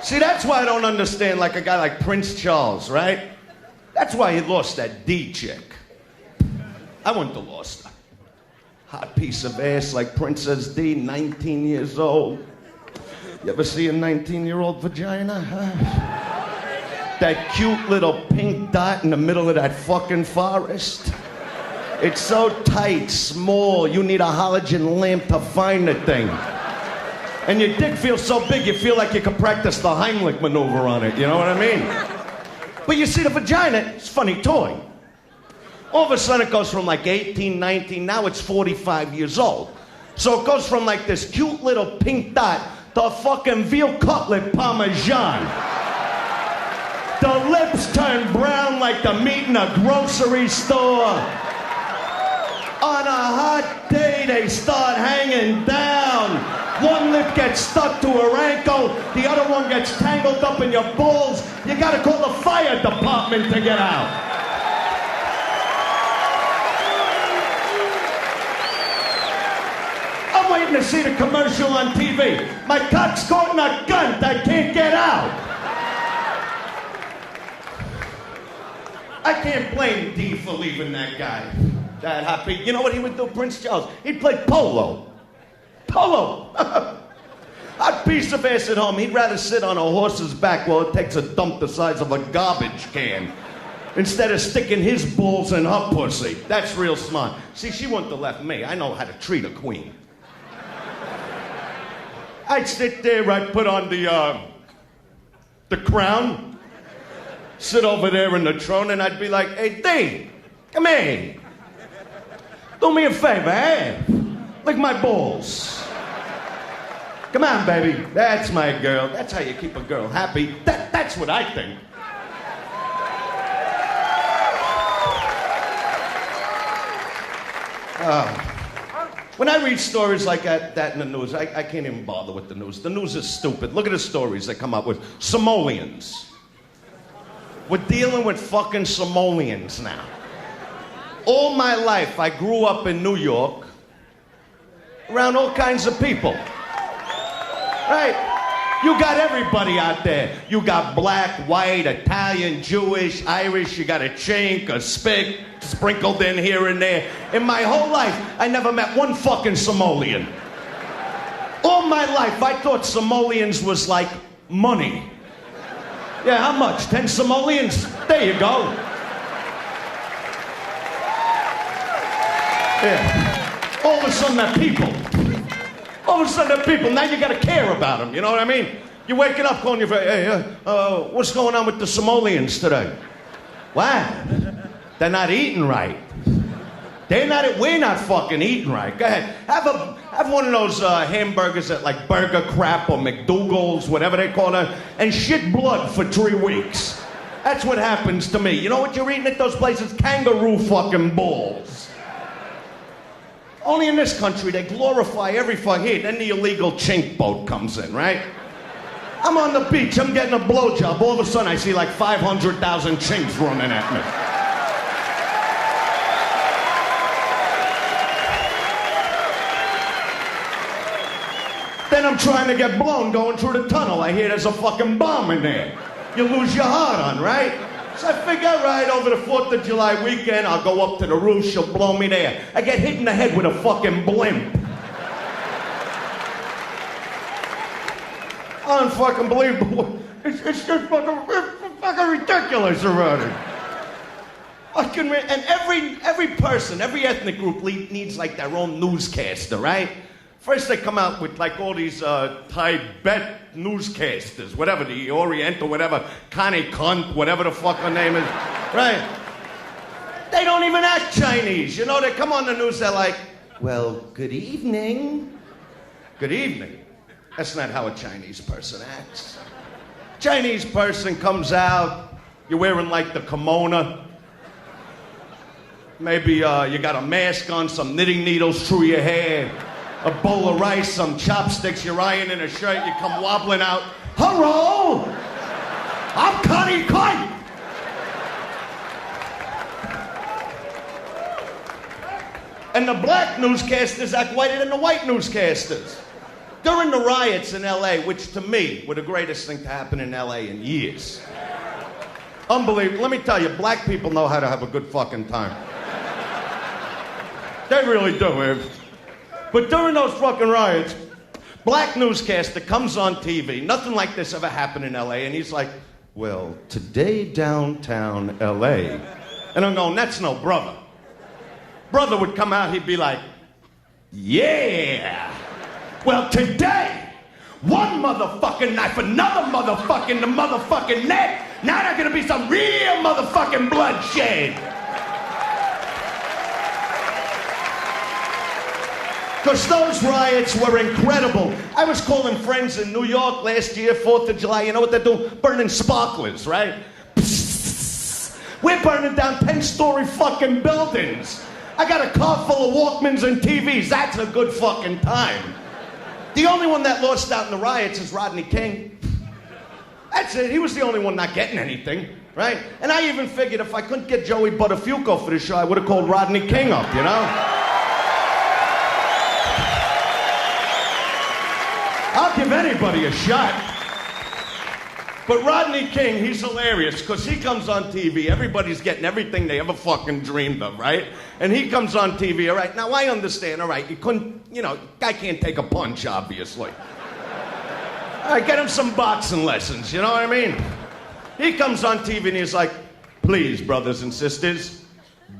See, that's why I don't understand like a guy like Prince Charles, right? That's why he lost that D chick. I wouldn't have lost her. Hot piece of ass like Princess D, 19 years old. You ever see a 19-year-old vagina, huh? That cute little pink dot in the middle of that fucking forest. It's so tight, small, you need a halogen lamp to find the thing. And your dick feels so big, you feel like you could practice the Heimlich maneuver on it, you know what I mean? But you see, the vagina, it's a funny toy. All of a sudden it goes from like 18, 19, now it's 45 years old. So it goes from like this cute little pink dot to a fucking veal cutlet parmesan. The lips turn brown like the meat in a grocery store. On a hot day, they start hanging down. One lip gets stuck to her ankle, the other one gets tangled up in your balls. You gotta call the fire department to get out. I'm waiting to see the commercial on TV. My cock's caught in a gun, I can't get out. I can't blame D for leaving that guy. That happy. You know what he would do, Prince Charles? He'd play polo. Polo! Hot piece of ass at home. He'd rather sit on a horse's back while it takes a dump the size of a garbage can instead of sticking his balls in her pussy. That's real smart. See, she wouldn't have left me. I know how to treat a queen. I'd sit there, I'd put on the crown, sit over there in the throne, and I'd be like, hey, D, come here. Do me a favor, eh? Lick my balls. Come on, baby. That's my girl. That's how you keep a girl happy. That's what I think. When I read stories like that in the news, I can't even bother with the news. The news is stupid. Look at the stories they come up with. Somalians. We're dealing with fucking Somalians now. All my life, I grew up in New York, around all kinds of people. Right? You got everybody out there. You got black, white, Italian, Jewish, Irish, you got a chink, a spick, sprinkled in here and there. In my whole life, I never met one fucking Somalian. All my life, I thought Somalians was like money. Yeah, how much? 10 Somalians? There you go. Yeah. All of a sudden, they're people. All of a sudden, they're people. Now you gotta care about them. You know what I mean? You're waking up calling your friend, hey, what's going on with the Somalians today? What? They're not eating right. We're not fucking eating right. Go ahead. Have one of those hamburgers at like Burger Crap or McDougal's, whatever they call it, and shit blood for 3 weeks. That's what happens to me. You know what you're eating at those places? Kangaroo fucking balls. Only in this country, they glorify every fucking... Then the illegal chink boat comes in, right? I'm on the beach, I'm getting a blowjob. All of a sudden, I see like 500,000 chinks running at me. Then I'm trying to get blown going through the tunnel. I hear there's a fucking bomb in there. You lose your heart on, right? So I figure, right, over the 4th of July weekend, I'll go up to the roof, she'll blow me there. I get hit in the head with a fucking blimp. Unfucking-believable. It's just fucking ridiculous already. And every person, every ethnic group needs like their own newscaster, right? First they come out with like all these Tibet newscasters, whatever, the Oriental, whatever, Connie Cunt, whatever the fuck her name is, right? They don't even act Chinese, you know? They come on the news, they're like, well, good evening. Good evening. That's not how a Chinese person acts. Chinese person comes out, you're wearing like the kimono. Maybe you got a mask on, some knitting needles through your hair, a bowl of rice, some chopsticks, you're ironing a shirt, you come wobbling out. Hello! I'm Connie Cunt! And the black newscasters act whiter than the white newscasters. During the riots in LA, which to me were the greatest thing to happen in LA in years. Unbelievable. Let me tell you, black people know how to have a good fucking time. They really do. But during those fucking riots, black newscaster comes on TV. Nothing like this ever happened in LA. And he's like, well, today downtown LA. And I'm going, that's no brother. Brother would come out, he'd be like, yeah. Well, today, one motherfucking knife, another motherfucking the motherfucking neck. Now there's gonna be some real motherfucking bloodshed. Because those riots were incredible. I was calling friends in New York last year, 4th of July. You know what they're doing? Burning sparklers, right? Psst. We're burning down 10-story fucking buildings. I got a car full of Walkmans and TVs. That's a good fucking time. The only one that lost out in the riots is Rodney King. That's it. He was the only one not getting anything, right? And I even figured if I couldn't get Joey Buttafuoco for the show, I would have called Rodney King up, you know? I'll give anybody a shot. But Rodney King, he's hilarious because he comes on TV. Everybody's getting everything they ever fucking dreamed of, right? And he comes on TV, all right? Now, I understand, all right, you couldn't, you know, guy can't take a punch, obviously. All right, get him some boxing lessons, you know what I mean? He comes on TV and he's like, please, brothers and sisters,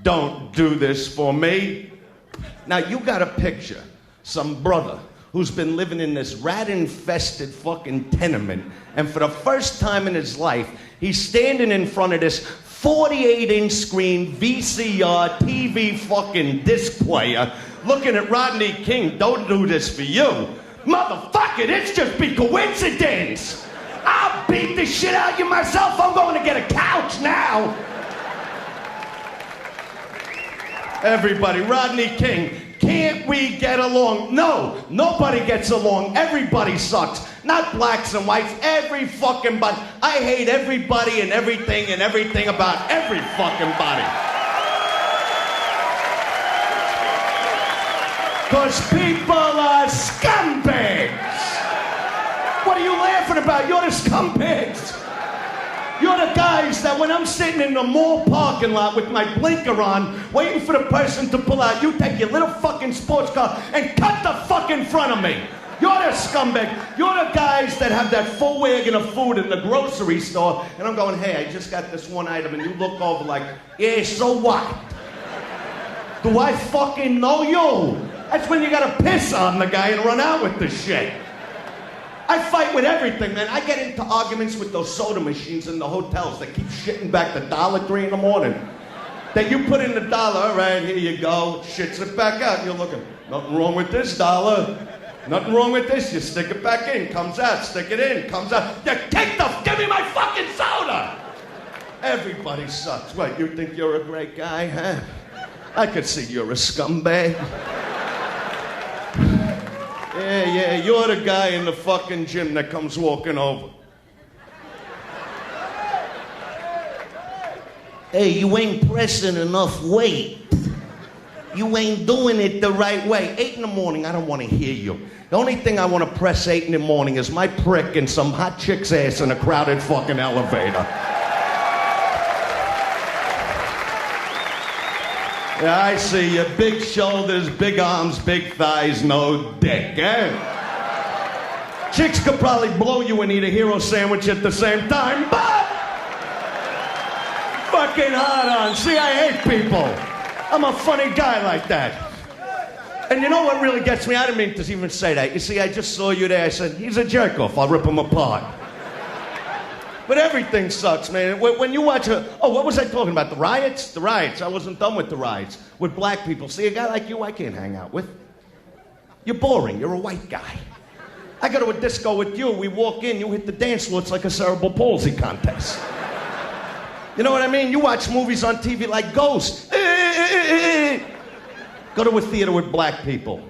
don't do this for me. Now, you got to picture some brother who's been living in this rat-infested fucking tenement, and for the first time in his life, he's standing in front of this 48-inch screen VCR TV fucking disc player, looking at Rodney King, don't do this for you. Motherfucker, it's just be coincidence. I'll beat the shit out of you myself. I'm going to get a couch now. Everybody, Rodney King, can't we get along? No, nobody gets along. Everybody sucks. Not blacks and whites, every fucking body. I hate everybody and everything about every fucking body. Because people are scumbags. What are you laughing about? You're the scumbags. You're the guys that when I'm sitting in the mall parking lot with my blinker on, waiting for the person to pull out, you take your little fucking sports car and cut the fuck in front of me. You're the scumbag. You're the guys that have that full wagon of food in the grocery store, and I'm going, hey, I just got this one item, and you look over like, yeah, so what? Do I fucking know you? That's when you gotta piss on the guy and run out with the shit. I fight with everything, man. I get into arguments with those soda machines in the hotels that keep shitting back the $1.03 in the morning. That you put in the dollar, all right, here you go, shits it back out. You're looking, nothing wrong with this dollar. Nothing wrong with this. You stick it back in, comes out, stick it in, comes out. You give me my fucking soda! Everybody sucks. What, you think you're a great guy, huh? I could see you're a scumbag. Yeah, you're the guy in the fucking gym that comes walking over. Hey, you ain't pressing enough weight. You ain't doing it the right way. 8 in the morning, I don't want to hear you. The only thing I want to press 8 in the morning is my prick and some hot chick's ass in a crowded fucking elevator. Yeah, I see you. Big shoulders, big arms, big thighs, no dick, eh? Chicks could probably blow you and eat a hero sandwich at the same time, but fucking hard on. See, I hate people. I'm a funny guy like that. And you know what really gets me? I didn't mean to even say that. You see, I just saw you there. I said, he's a jerk-off. I'll rip him apart. But everything sucks, man. When you watch what was I talking about? The riots? The riots. I wasn't done with the riots. With black people. See, a guy like you, I can't hang out with. You're boring. You're a white guy. I go to a disco with you. We walk in. You hit the dance floor. It's like a cerebral palsy contest. You know what I mean? You watch movies on TV like Ghost. Go to a theater with black people.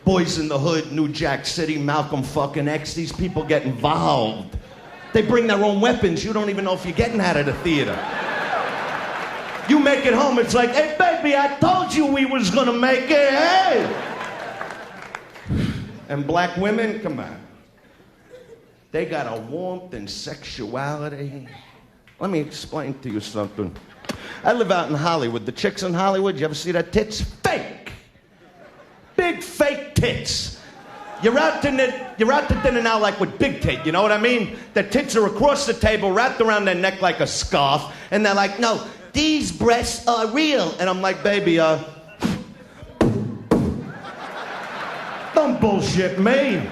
Boys in the Hood, New Jack City, Malcolm fucking X. These people get involved. They bring their own weapons. You don't even know if you're getting out of the theater. You make it home, it's like, hey, baby, I told you we was gonna make it, hey! And black women, come on. They got a warmth and sexuality. Let me explain to you something. I live out in Hollywood. The chicks in Hollywood, you ever see that tits? Fake. Big fake tits. You're out to dinner now like with big tit, you know what I mean? The tits are across the table, wrapped around their neck like a scarf, and they're like, no, these breasts are real. And I'm like, baby, don't bullshit me.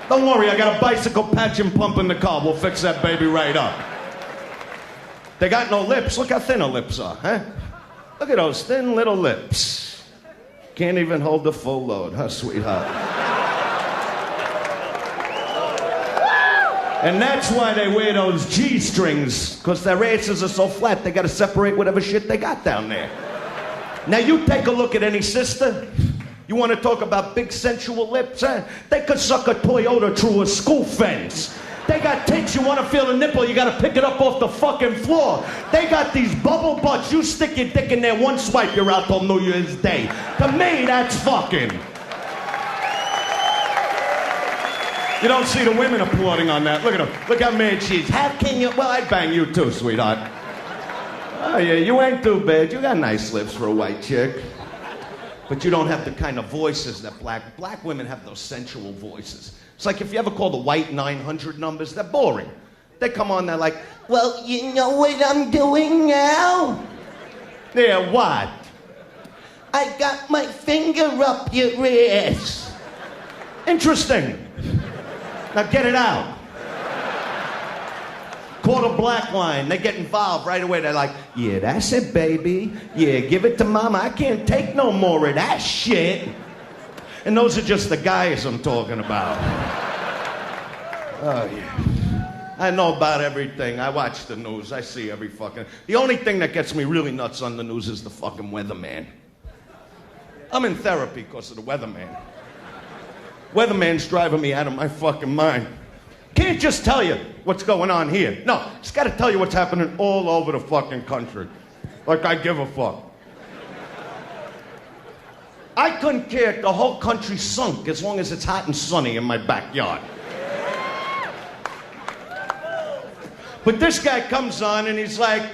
Don't worry, I got a bicycle patch and pump in the car. We'll fix that baby right up. They got no lips. Look how thin her lips are, huh? Look at those thin little lips. Can't even hold the full load, huh, sweetheart? And that's why they wear those G-strings, because their asses are so flat, they gotta separate whatever shit they got down there. Now you take a look at any sister. You wanna talk about big sensual lips, huh? They could suck a Toyota through a school fence. They got tits, you wanna feel the nipple, you gotta pick it up off the fucking floor. They got these bubble butts, you stick your dick in there, one swipe, you're out till New Year's Day. To me, that's fucking. You don't see the women applauding on that. Look at them. Look how mad she is. How can you? Well, I'd bang you too, sweetheart. Oh, yeah, you ain't too bad. You got nice lips for a white chick. But you don't have the kind of voices that black women have, those sensual voices. It's like if you ever call the white 900 numbers, they're boring. They come on, they're like, well, you know what I'm doing now? Yeah, what? I got my finger up your ass. Interesting. Now get it out. Quarter black line, they get involved right away. They're like, yeah, that's it, baby. Yeah, give it to mama. I can't take no more of that shit. And those are just the guys I'm talking about. Oh, yeah. I know about everything. I watch the news. I see every fucking... The only thing that gets me really nuts on the news is the fucking weatherman. I'm in therapy because of the weatherman. Weatherman's driving me out of my fucking mind. Can't just tell you what's going on here. No, just gotta tell you what's happening all over the fucking country. Like I give a fuck. I couldn't care if the whole country sunk as long as it's hot and sunny in my backyard. But this guy comes on and he's like,